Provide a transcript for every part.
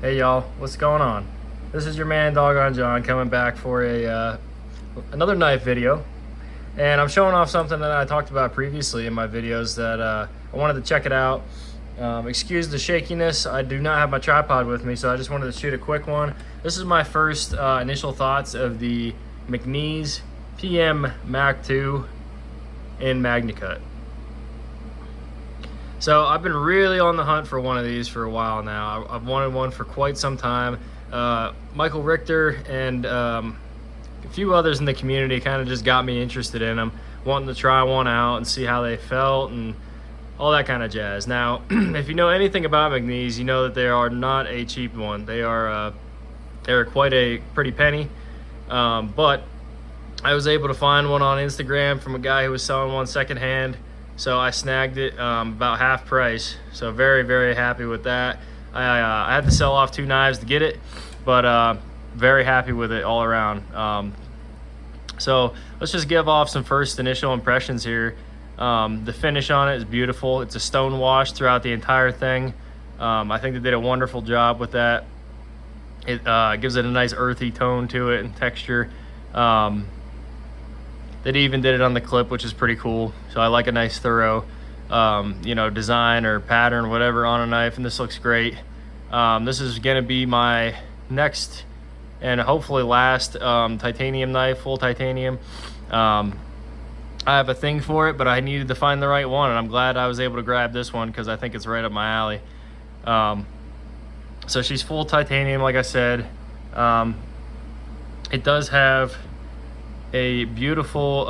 Hey y'all, what's going on? This is your man Doggone John coming back for another knife video, and I'm showing off something that I talked about previously in my videos that I wanted to check it out. Excuse the shakiness, I do not have my tripod with me, so I just wanted to shoot a quick one. This is my first initial thoughts of the McNee's PM Mac 2 in MagnaCut. So I've been really on the hunt for one of these for a while now. I've wanted one for quite some time. Michael Richter and a few others in the community kind of just got me interested in them, wanting to try one out and see how they felt and all that kind of jazz. Now, if you know anything about McNee's, you know that they are not a cheap one. They're quite a pretty penny, but I was able to find one on Instagram from a guy who was selling one secondhand. So I snagged it about half price. So very, very happy with that. I had to sell off 2 knives to get it, but very happy with it all around. So let's just give off some first initial impressions here. The finish on it is beautiful. It's a stone wash throughout the entire thing. I think they did a wonderful job with that. It gives it a nice earthy tone to it and texture. They even did it on the clip, which is pretty cool. So I like a nice thorough, design or pattern, whatever, on a knife, and this looks great. This is gonna be my next and hopefully last titanium knife, full titanium. I have a thing for it, but I needed to find the right one, and I'm glad I was able to grab this one because I think it's right up my alley. So she's full titanium, like I said. It does have a beautiful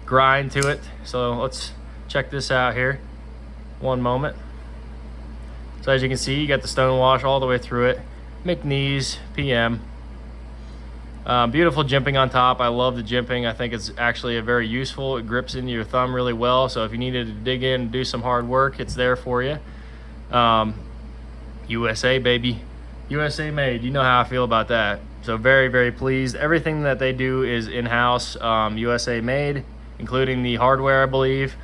grind to it, so let's check this out here. One moment. So as you can see, you got the stone wash all the way through it. McNee's PM. Beautiful jimping on top. I love the jimping. I think it's actually very useful. It grips into your thumb really well, so if you needed to dig in and do some hard work, it's there for you. USA, baby. USA made. You know how I feel about that. So very, very pleased. Everything that they do is in-house, USA made, including the hardware, I believe.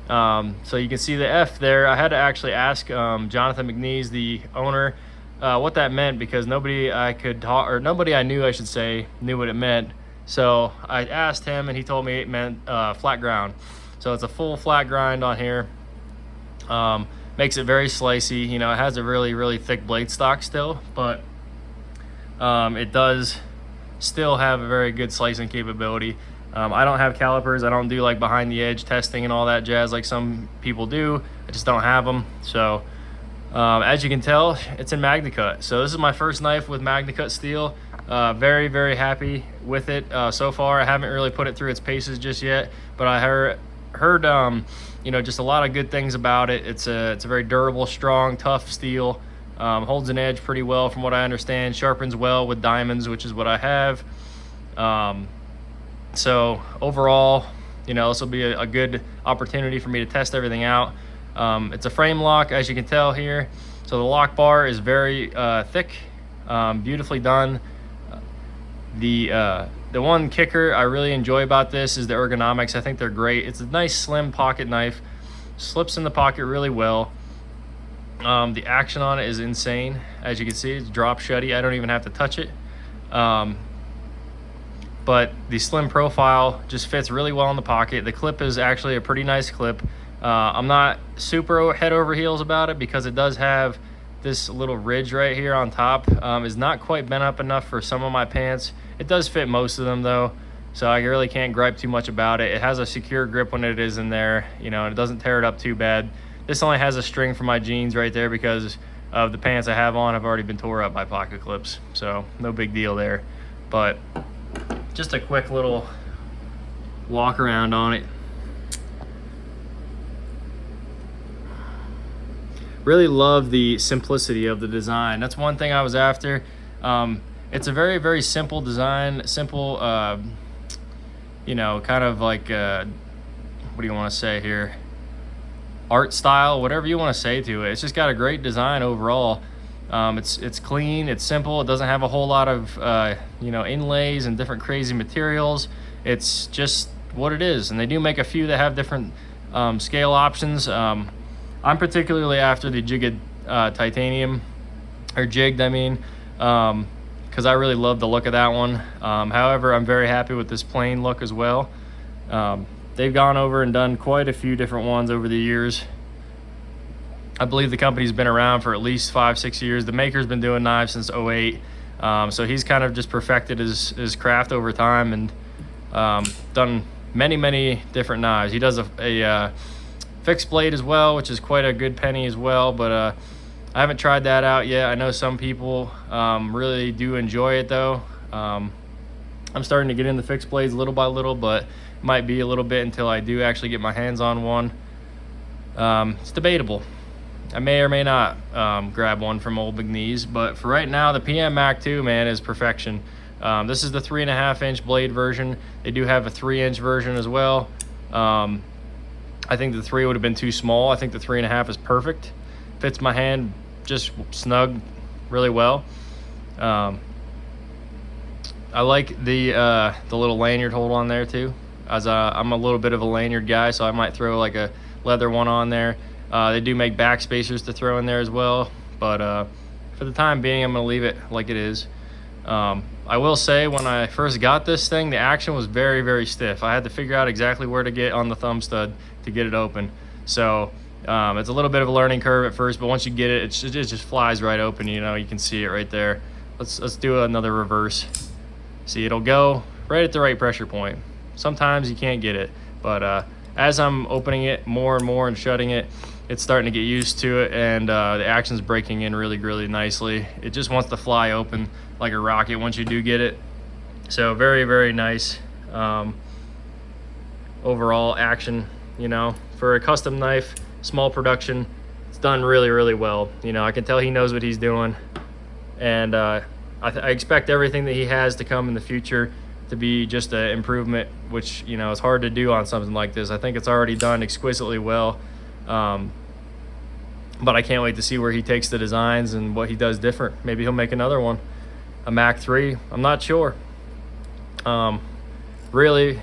So you can see the F there. I had to actually ask Jonathan McNee's, the owner, what that meant, because nobody I knew, I should say, knew what it meant. So I asked him, and he told me it meant flat ground. So it's a full flat grind on here. Makes it very slicey. You know, it has a really, really thick blade stock still, but it does still have a very good slicing capability. I don't have calipers. I don't do like behind the edge testing and all that jazz like some people do. I just don't have them. So as you can tell, it's in MagnaCut. So this is my first knife with MagnaCut steel. Very, very happy with it so far. I haven't really put it through its paces just yet, but I heard just a lot of good things about it. It's a very durable, strong, tough steel. Holds an edge pretty well from what I understand. Sharpens well with diamonds, which is what I have. So overall, this will be a good opportunity for me to test everything out. It's a frame lock, as you can tell here. So the lock bar is very thick, beautifully done. The one kicker I really enjoy about this is the ergonomics. I think they're great. It's a nice slim pocket knife, slips in the pocket really well. The action on it is insane. As you can see, it's drop shutty. I don't even have to touch it. But the slim profile just fits really well in the pocket. The clip is actually a pretty nice clip. I'm not super head over heels about it because it does have this little ridge right here on top. Is not quite bent up enough for some of my pants. It does fit most of them though, so I really can't gripe too much about it. It has a secure grip when it is in there, and it doesn't tear it up too bad. This only has a string for my jeans right there because of the pants I have on have already been tore up by pocket clips, so no big deal there. But just a quick little walk around on it. Really love the simplicity of the design. That's one thing I was after. It's a very, very simple design, simple, kind of like, what do you want to say here? Art style, whatever you want to say to it. It's just got a great design overall. It's clean, it's simple, it doesn't have a whole lot of inlays and different crazy materials. It's just what it is, and they do make a few that have different scale options. I'm particularly after the jigged titanium or jigged, I mean, because I really love the look of that one. However, I'm very happy with this plain look as well. They've gone over and done quite a few different ones over the years. I believe the company's been around for at least 5-6 years. The maker's been doing knives since '08. So he's kind of just perfected his craft over time and done many different knives. He does a fixed blade as well, which is quite a good penny as well, but I haven't tried that out yet. I know some people really do enjoy it though. I'm starting to get into fixed blades little by little, but it might be a little bit until I do actually get my hands on one. It's debatable. I may or may not grab one from old McNee's, but for right now, the PM Mac 2, man, is perfection. This is the 3.5-inch blade version. They do have a 3-inch version as well. I think the 3 would have been too small. I think the 3.5 is perfect. Fits my hand just snug really well. I like the little lanyard hold on there too, as I'm a little bit of a lanyard guy, so I might throw like a leather one on there. They do make back spacers to throw in there as well, but for the time being, I'm going to leave it like it is. I will say, when I first got this thing, the action was very stiff. I had to figure out exactly where to get on the thumb stud to get it open. So it's a little bit of a learning curve at first, but once you get it, it just flies right open. You know, you can see it right there. Let's do another reverse. See, it'll go right at the right pressure point. Sometimes you can't get it, but as I'm opening it more and more and shutting it, it's starting to get used to it, and the action's breaking in really nicely. It just wants to fly open like a rocket once you do get it. So very nice overall action. You know, for a custom knife, small production, it's done really well. You know, I can tell he knows what he's doing, and I expect everything that he has to come in the future to be just an improvement, which, you know, is hard to do on something like this. I think it's already done exquisitely well. But I can't wait to see where he takes the designs and what he does different. Maybe he'll make another one, a Mac 3. I'm not sure. Really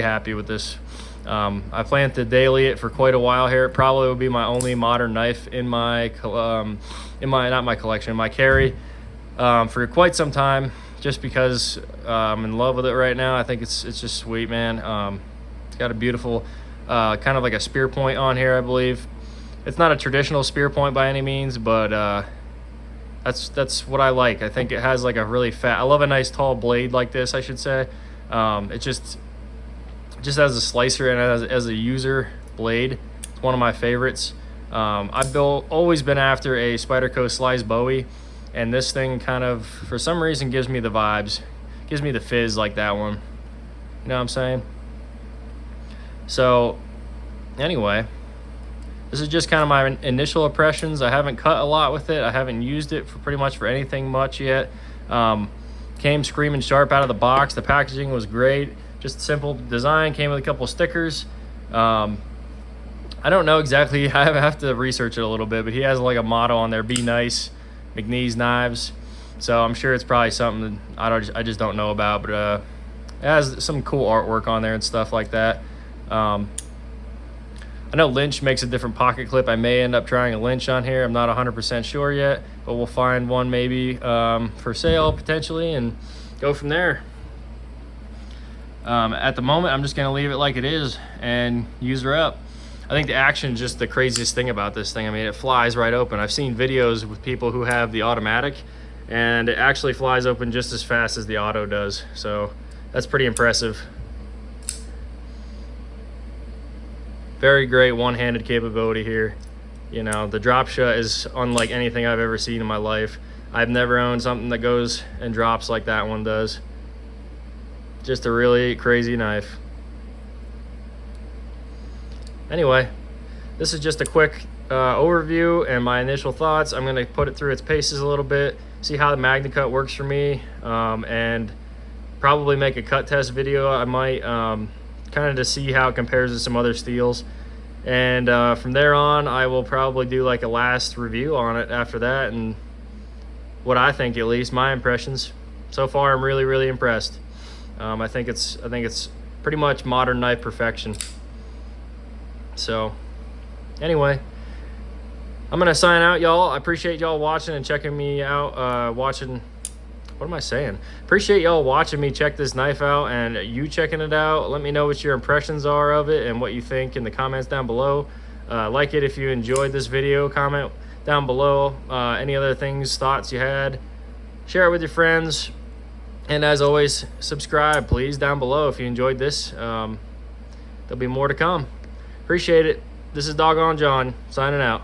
happy with this. I plan to daily it for quite a while here. It probably will be my only modern knife in my not my collection, my carry, for quite some time, just because I'm in love with it right now. I think it's just sweet, man. It's got a beautiful kind of like a spear point on here, I believe. It's not a traditional spear point by any means, but that's what I like. I think it has like a really fat, I love a nice tall blade like this, I should say. It just as a slicer and as a user blade, it's one of my favorites. I've always been after a Spyderco Slice Bowie, and this thing kind of, for some reason, gives me the vibes, gives me the fizz like that one. You know what I'm saying? So anyway, this is just kind of my initial impressions. I haven't cut a lot with it. I haven't used it for pretty much for anything much yet. Came screaming sharp out of the box. The packaging was great. Just simple design. Came with a couple stickers. I don't know exactly. I have to research it a little bit, but he has like a motto on there: "Be nice, McNee's knives." So I'm sure it's probably something that I just don't know about. But it has some cool artwork on there and stuff like that. I know Lynch makes a different pocket clip. I may end up trying a Lynch on here. I'm not 100% sure yet, but we'll find one maybe for sale potentially and go from there. At the moment, I'm just going to leave it like it is and use her up. I think the action is just the craziest thing about this thing. I mean, it flies right open. I've seen videos with people who have the automatic, and it actually flies open just as fast as the auto does. So that's pretty impressive. Very great one-handed capability here. You know, the drop shut is unlike anything I've ever seen in my life. I've never owned something that goes and drops like that one does. Just a really crazy knife. Anyway, this is just a quick overview and my initial thoughts. I'm going to put it through its paces a little bit, see how the MagnaCut works for me, and probably make a cut test video. I might kind of to see how it compares to some other steels, and from there on I will probably do like a last review on it after that, and what I think, at least my impressions. So far I'm really impressed. I think it's pretty much modern knife perfection. So anyway, I'm gonna sign out, y'all. I appreciate y'all watching and checking me out. What am I saying? Appreciate y'all watching me check this knife out and you checking it out. Let me know what your impressions are of it and what you think in the comments down below. Like it if you enjoyed this video. Comment down below any other things, thoughts you had. Share it with your friends. And as always, subscribe, please, down below if you enjoyed this. There'll be more to come. Appreciate it. This is Doggone John, signing out.